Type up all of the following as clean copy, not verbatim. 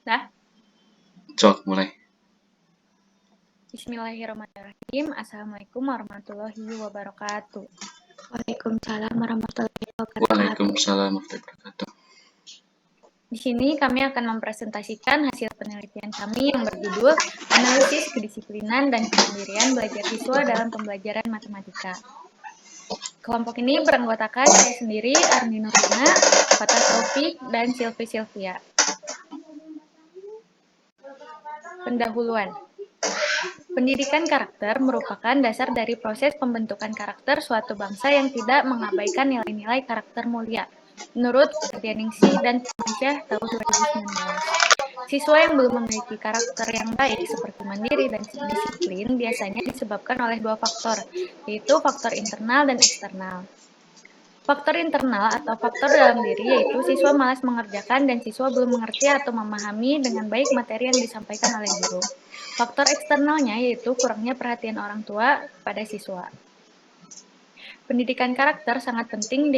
Dah. Cok, mulai. Bismillahirrahmanirrahim. Assalamualaikum warahmatullahi wabarakatuh. Waalaikumsalam warahmatullahi wabarakatuh. Waalaikumsalam warahmatullahi wabarakatuh. Di sini kami akan mempresentasikan hasil penelitian kami yang berjudul Analisis Kedisiplinan dan Kemandirian Belajar Siswa dalam Pembelajaran Matematika. Kelompok ini beranggotakan saya sendiri, Arni Nurlina, Fatah Taufik, dan Silvi Silvia. Pendahuluan. Pendidikan karakter merupakan dasar dari proses pembentukan karakter suatu bangsa yang tidak mengabaikan nilai-nilai karakter mulia. Menurut Ningsih dan Firmansyah tahun 2019. Siswa yang belum memiliki karakter yang baik seperti mandiri dan disiplin biasanya disebabkan oleh dua faktor, yaitu faktor internal dan eksternal. Faktor internal atau faktor dalam diri yaitu siswa malas mengerjakan dan siswa belum mengerti atau memahami dengan baik materi yang disampaikan oleh guru. Faktor eksternalnya yaitu kurangnya perhatian orang tua pada siswa. Pendidikan karakter sangat penting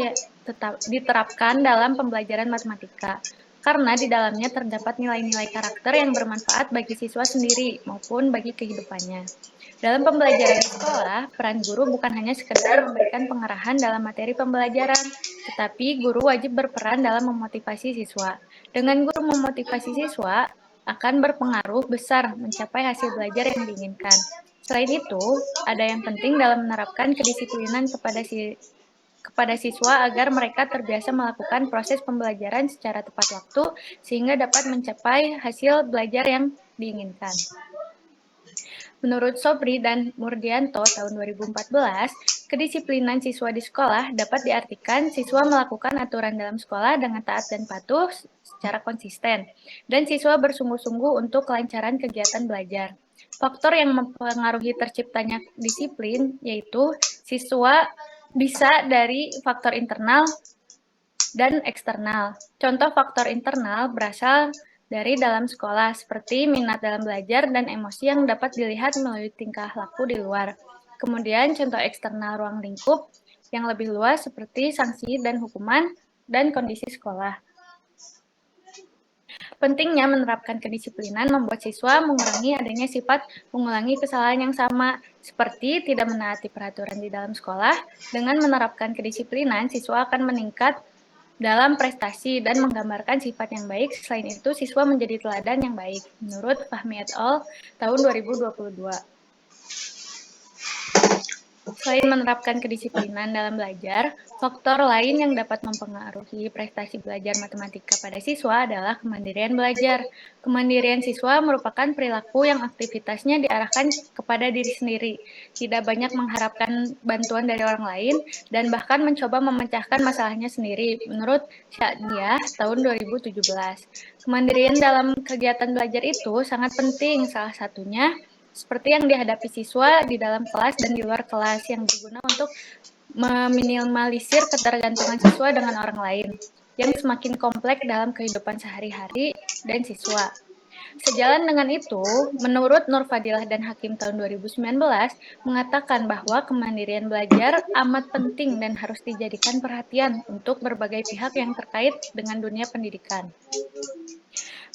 diterapkan dalam pembelajaran matematika, karena di dalamnya terdapat nilai-nilai karakter yang bermanfaat bagi siswa sendiri maupun bagi kehidupannya. Dalam pembelajaran di sekolah, peran guru bukan hanya sekedar memberikan pengarahan dalam materi pembelajaran, tetapi guru wajib berperan dalam memotivasi siswa. Dengan guru memotivasi siswa, akan berpengaruh besar mencapai hasil belajar yang diinginkan. Selain itu, ada yang penting dalam menerapkan kedisiplinan kepada siswa agar mereka terbiasa melakukan proses pembelajaran secara tepat waktu sehingga dapat mencapai hasil belajar yang diinginkan. Menurut Sobri dan Murdianto tahun 2014, kedisiplinan siswa di sekolah dapat diartikan siswa melakukan aturan dalam sekolah dengan taat dan patuh secara konsisten, dan siswa bersungguh-sungguh untuk kelancaran kegiatan belajar. Faktor yang mempengaruhi terciptanya disiplin yaitu siswa bisa dari faktor internal dan eksternal. Contoh faktor internal berasal dari dalam sekolah, seperti minat dalam belajar dan emosi yang dapat dilihat melalui tingkah laku di luar. Kemudian contoh eksternal ruang lingkup yang lebih luas seperti sanksi dan hukuman dan kondisi sekolah. Pentingnya menerapkan kedisiplinan membuat siswa mengurangi adanya sifat mengulangi kesalahan yang sama, seperti tidak menaati peraturan di dalam sekolah. Dengan menerapkan kedisiplinan, siswa akan meningkat dalam prestasi dan menggambarkan sifat yang baik. Selain itu, siswa menjadi teladan yang baik, menurut Fahmi et al. Tahun 2022. Selain menerapkan kedisiplinan dalam belajar, faktor lain yang dapat mempengaruhi prestasi belajar matematika pada siswa adalah kemandirian belajar. Kemandirian siswa merupakan perilaku yang aktivitasnya diarahkan kepada diri sendiri, tidak banyak mengharapkan bantuan dari orang lain, dan bahkan mencoba memecahkan masalahnya sendiri, menurut Syadiah tahun 2017. Kemandirian dalam kegiatan belajar itu sangat penting, salah satunya seperti yang dihadapi siswa di dalam kelas dan di luar kelas, yang berguna untuk meminimalisir ketergantungan siswa dengan orang lain yang semakin kompleks dalam kehidupan sehari-hari dan siswa. Sejalan dengan itu, menurut Nur Fadilah dan Hakim tahun 2019 mengatakan bahwa kemandirian belajar amat penting dan harus dijadikan perhatian untuk berbagai pihak yang terkait dengan dunia pendidikan.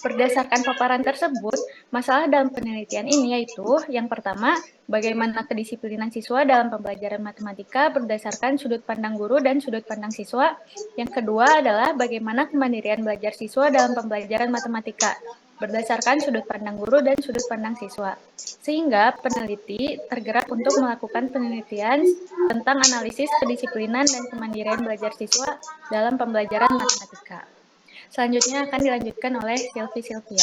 Berdasarkan paparan tersebut, masalah dalam penelitian ini yaitu, yang pertama, bagaimana kedisiplinan siswa dalam pembelajaran matematika berdasarkan sudut pandang guru dan sudut pandang siswa. Yang kedua adalah bagaimana kemandirian belajar siswa dalam pembelajaran matematika berdasarkan sudut pandang guru dan sudut pandang siswa. Sehingga peneliti tergerak untuk melakukan penelitian tentang analisis kedisiplinan dan kemandirian belajar siswa dalam pembelajaran matematika. Selanjutnya akan dilanjutkan oleh Silvi Silvia.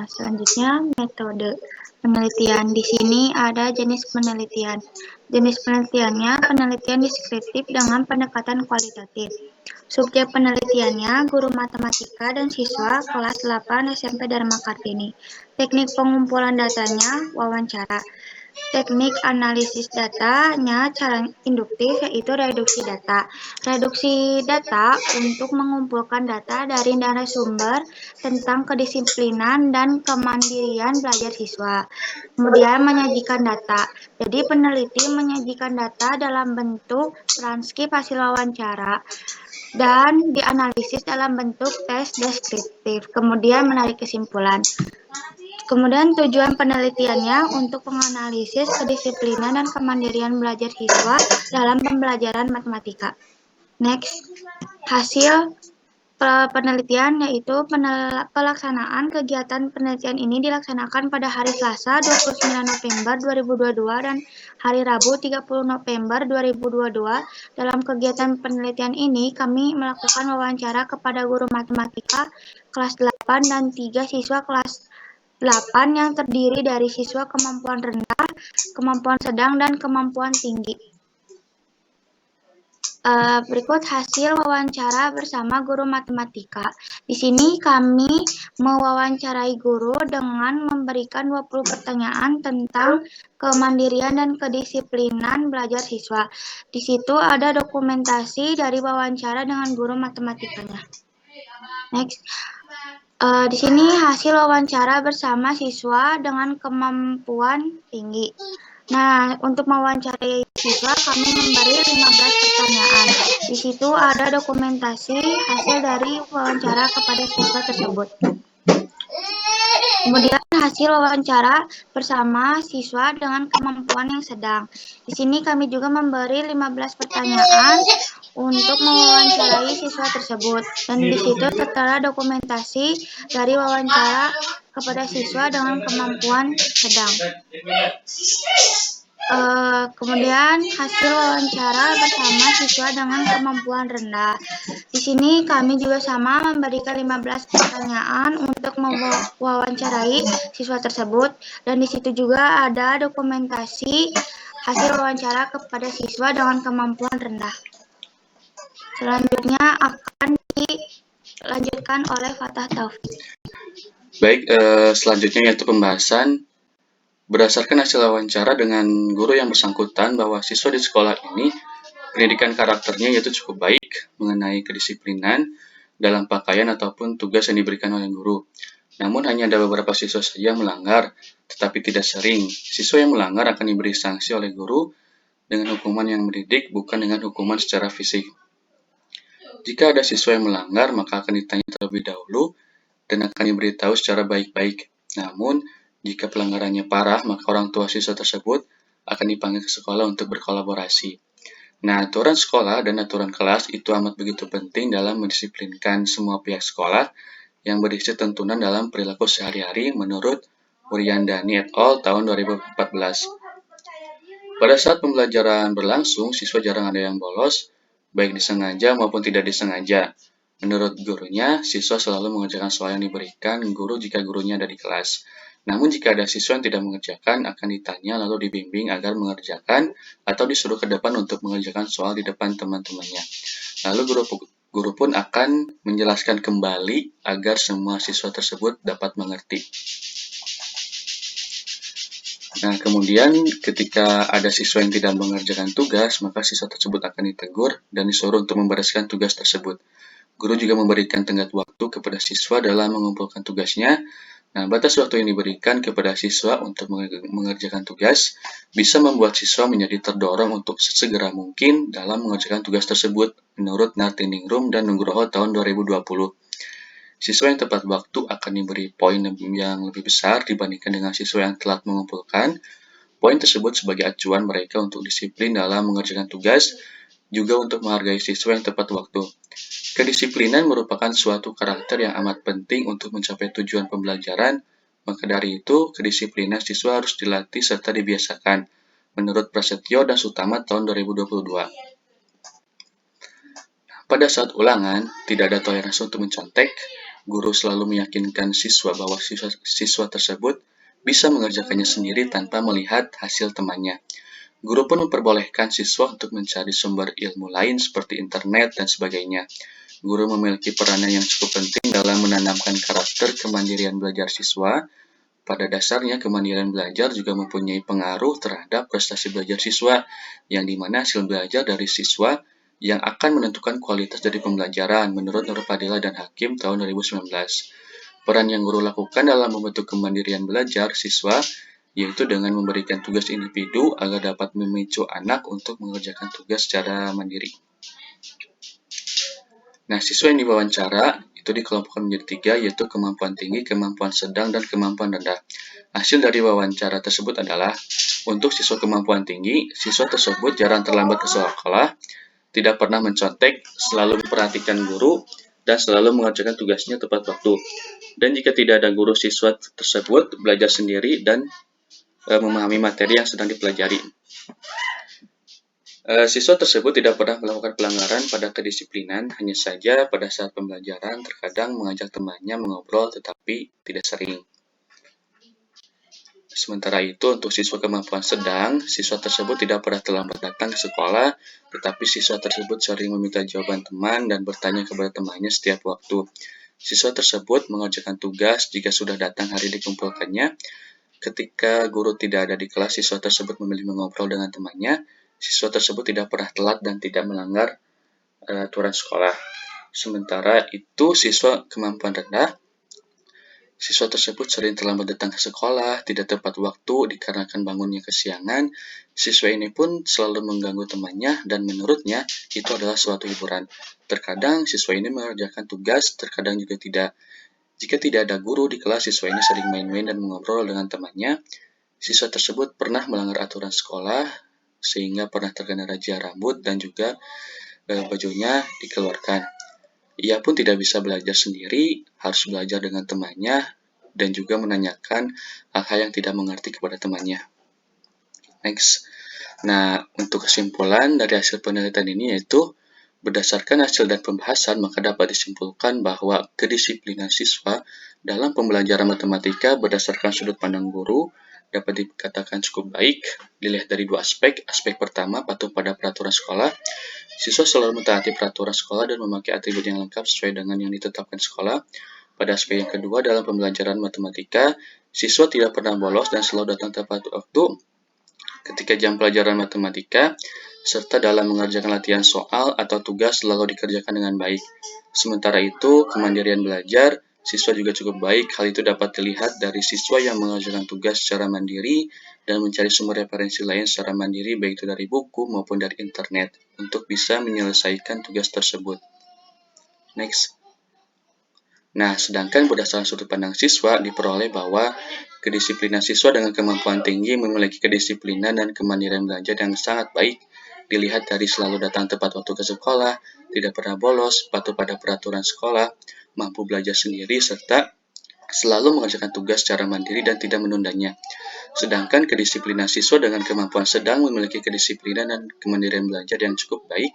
Selanjutnya metode penelitian. Di sini ada jenis penelitian. Jenis penelitiannya penelitian deskriptif dengan pendekatan kualitatif. Subjek penelitiannya guru matematika dan siswa kelas 8 SMP Dharma Kartini. Teknik pengumpulan datanya wawancara. Teknik analisis datanya cara induktif yaitu reduksi data. Reduksi data untuk mengumpulkan data dari narasumber tentang kedisiplinan dan kemandirian belajar siswa. Kemudian menyajikan data. Jadi peneliti menyajikan data dalam bentuk transkrip hasil wawancara dan dianalisis dalam bentuk tes deskriptif. Kemudian menarik kesimpulan. Kemudian tujuan penelitiannya untuk menganalisis kedisiplinan dan kemandirian belajar siswa dalam pembelajaran matematika. Next, hasil penelitian yaitu pelaksanaan kegiatan penelitian ini dilaksanakan pada hari Selasa 29 November 2022 dan hari Rabu 30 November 2022. Dalam kegiatan penelitian ini kami melakukan wawancara kepada guru matematika kelas 8 dan 3 siswa kelas 8 yang terdiri dari siswa kemampuan rendah, kemampuan sedang, dan kemampuan tinggi. Berikut hasil wawancara bersama guru matematika. Di sini kami mewawancarai guru dengan memberikan 20 pertanyaan tentang kemandirian dan kedisiplinan belajar siswa. Di situ ada dokumentasi dari wawancara dengan guru matematikanya. Next. Di sini hasil wawancara bersama siswa dengan kemampuan tinggi. Nah, untuk mewawancarai siswa kami memberi 15 pertanyaan. Di situ ada dokumentasi hasil dari wawancara kepada siswa tersebut. Kemudian hasil wawancara bersama siswa dengan kemampuan yang sedang. Di sini kami juga memberi 15 pertanyaan untuk mewawancarai siswa tersebut. Dan di situ tertera dokumentasi dari wawancara kepada siswa dengan kemampuan sedang. Kemudian hasil wawancara bersama siswa dengan kemampuan rendah. Di sini kami juga sama memberikan 15 pertanyaan untuk mewawancarai siswa tersebut dan di situ juga ada dokumentasi hasil wawancara kepada siswa dengan kemampuan rendah. Selanjutnya akan dilanjutkan oleh Fatah Taufik. Baik, selanjutnya yaitu pembahasan berdasarkan hasil wawancara dengan guru yang bersangkutan bahwa siswa di sekolah ini pendidikan karakternya yaitu cukup baik mengenai kedisiplinan dalam pakaian ataupun tugas yang diberikan oleh guru. Namun hanya ada beberapa siswa saja yang melanggar, tetapi tidak sering. Siswa yang melanggar akan diberi sanksi oleh guru dengan hukuman yang mendidik, bukan dengan hukuman secara fisik. Jika ada siswa yang melanggar, maka akan ditanya terlebih dahulu dan akan diberitahu secara baik-baik. Namun, jika pelanggarannya parah, maka orang tua siswa tersebut akan dipanggil ke sekolah untuk berkolaborasi. Nah, aturan sekolah dan aturan kelas itu amat begitu penting dalam mendisiplinkan semua pihak sekolah yang berisi tuntunan dalam perilaku sehari-hari menurut Wuryandani et al. Tahun 2014. Pada saat pembelajaran berlangsung, siswa jarang ada yang bolos, baik disengaja maupun tidak disengaja. Menurut gurunya, siswa selalu mengerjakan soal yang diberikan guru jika gurunya ada di kelas. Namun jika ada siswa yang tidak mengerjakan, akan ditanya lalu dibimbing agar mengerjakan atau disuruh ke depan untuk mengerjakan soal di depan teman-temannya. Lalu guru pun akan menjelaskan kembali agar semua siswa tersebut dapat mengerti. Nah, kemudian ketika ada siswa yang tidak mengerjakan tugas, maka siswa tersebut akan ditegur dan disuruh untuk membereskan tugas tersebut. Guru juga memberikan tenggat waktu kepada siswa dalam mengumpulkan tugasnya. Nah, batas waktu yang diberikan kepada siswa untuk mengerjakan tugas bisa membuat siswa menjadi terdorong untuk sesegera mungkin dalam mengerjakan tugas tersebut menurut Nartiningrum dan Nugroho tahun 2020. Siswa yang tepat waktu akan diberi poin yang lebih besar dibandingkan dengan siswa yang telat mengumpulkan. Poin tersebut sebagai acuan mereka untuk disiplin dalam mengerjakan tugas, juga untuk menghargai siswa yang tepat waktu. Kedisiplinan merupakan suatu karakter yang amat penting untuk mencapai tujuan pembelajaran, maka dari itu kedisiplinan siswa harus dilatih serta dibiasakan, menurut Prasetyo dan Sutama tahun 2022. Pada saat ulangan, tidak ada toleransi untuk mencontek. Guru selalu meyakinkan siswa bahwa siswa tersebut bisa mengerjakannya sendiri tanpa melihat hasil temannya. Guru pun memperbolehkan siswa untuk mencari sumber ilmu lain seperti internet dan sebagainya. Guru memiliki peranan yang cukup penting dalam menanamkan karakter kemandirian belajar siswa, Pada dasarnya, kemandirian belajar juga mempunyai pengaruh terhadap prestasi belajar siswa, yang dimana hasil belajar dari siswa yang akan menentukan kualitas dari pembelajaran menurut Nur Fadila dan Hakim tahun 2019. Peran yang guru lakukan dalam membentuk kemandirian belajar siswa yaitu dengan memberikan tugas individu agar dapat memicu anak untuk mengerjakan tugas secara mandiri. Nah, siswa yang diwawancara itu dikelompokkan menjadi 3, yaitu kemampuan tinggi, kemampuan sedang, dan kemampuan rendah. Hasil dari wawancara tersebut adalah, untuk siswa kemampuan tinggi, siswa tersebut jarang terlambat ke sekolah, tidak pernah mencontek, selalu memperhatikan guru, dan selalu mengerjakan tugasnya tepat waktu. Dan jika tidak ada guru, siswa tersebut belajar sendiri dan memahami materi yang sedang dipelajari. Siswa tersebut tidak pernah melakukan pelanggaran pada kedisiplinan, hanya saja pada saat pembelajaran terkadang mengajak temannya mengobrol tetapi tidak sering. Sementara itu, untuk siswa kemampuan sedang, siswa tersebut tidak pernah terlambat datang ke sekolah, tetapi siswa tersebut sering meminta jawaban teman dan bertanya kepada temannya setiap waktu. Siswa tersebut mengerjakan tugas jika sudah datang hari dikumpulkannya. Ketika guru tidak ada di kelas, siswa tersebut memilih mengobrol dengan temannya. Siswa tersebut tidak pernah telat dan tidak melanggar aturan sekolah. Sementara itu, siswa kemampuan rendah, siswa tersebut sering terlambat datang ke sekolah, tidak tepat waktu dikarenakan bangunnya kesiangan. Siswa ini pun selalu mengganggu temannya dan menurutnya itu adalah suatu hiburan. Terkadang siswa ini mengerjakan tugas, terkadang juga tidak. Jika tidak ada guru di kelas, siswa ini sering main-main dan mengobrol dengan temannya. Siswa tersebut pernah melanggar aturan sekolah, sehingga pernah terkena razia rambut dan juga bajunya dikeluarkan. Ia pun tidak bisa belajar sendiri, harus belajar dengan temannya, dan juga menanyakan hal-hal yang tidak mengerti kepada temannya. Next. Nah, untuk kesimpulan dari hasil penelitian ini yaitu, berdasarkan hasil dan pembahasan, maka dapat disimpulkan bahwa kedisiplinan siswa dalam pembelajaran matematika berdasarkan sudut pandang guru dapat dikatakan cukup baik, dilihat dari 2 aspek. Aspek pertama, patuh pada peraturan sekolah. Siswa selalu mentaati peraturan sekolah dan memakai atribut yang lengkap sesuai dengan yang ditetapkan sekolah. Pada aspek yang kedua, dalam pembelajaran matematika, siswa tidak pernah bolos dan selalu datang tepat waktu ketika jam pelajaran matematika, serta dalam mengerjakan latihan soal atau tugas selalu dikerjakan dengan baik. Sementara itu, kemandirian belajar, siswa juga cukup baik. Hal itu dapat dilihat dari siswa yang mengerjakan tugas secara mandiri dan mencari sumber referensi lain secara mandiri, baik itu dari buku maupun dari internet, untuk bisa menyelesaikan tugas tersebut. Next. Nah, sedangkan berdasarkan sudut pandang siswa, diperoleh bahwa kedisiplinan siswa dengan kemampuan tinggi memiliki kedisiplinan dan kemandirian belajar yang sangat baik, dilihat dari selalu datang tepat waktu ke sekolah, tidak pernah bolos, patuh pada peraturan sekolah, mampu belajar sendiri, serta selalu mengerjakan tugas secara mandiri dan tidak menundanya. Sedangkan kedisiplinan siswa dengan kemampuan sedang memiliki kedisiplinan dan kemandirian belajar yang cukup baik,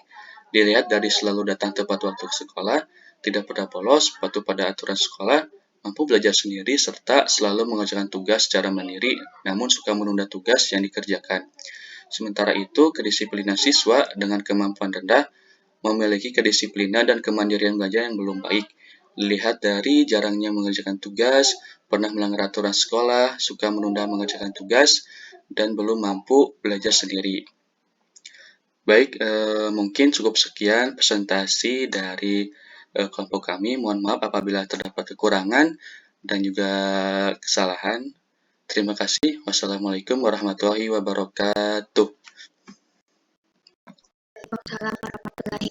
dilihat dari selalu datang tepat waktu ke sekolah, tidak pernah bolos, patuh pada aturan sekolah, mampu belajar sendiri, serta selalu mengerjakan tugas secara mandiri, namun suka menunda tugas yang dikerjakan. Sementara itu, kedisiplinan siswa dengan kemampuan rendah memiliki kedisiplinan dan kemandirian belajar yang belum baik. Dilihat dari jarangnya mengerjakan tugas, pernah melanggar aturan sekolah, suka menunda mengerjakan tugas, dan belum mampu belajar sendiri. Baik, mungkin cukup sekian presentasi dari kelompok kami. Mohon maaf apabila terdapat kekurangan dan juga kesalahan. Terima kasih. Wassalamualaikum warahmatullahi wabarakatuh. Waalaikumsalam warahmatullahi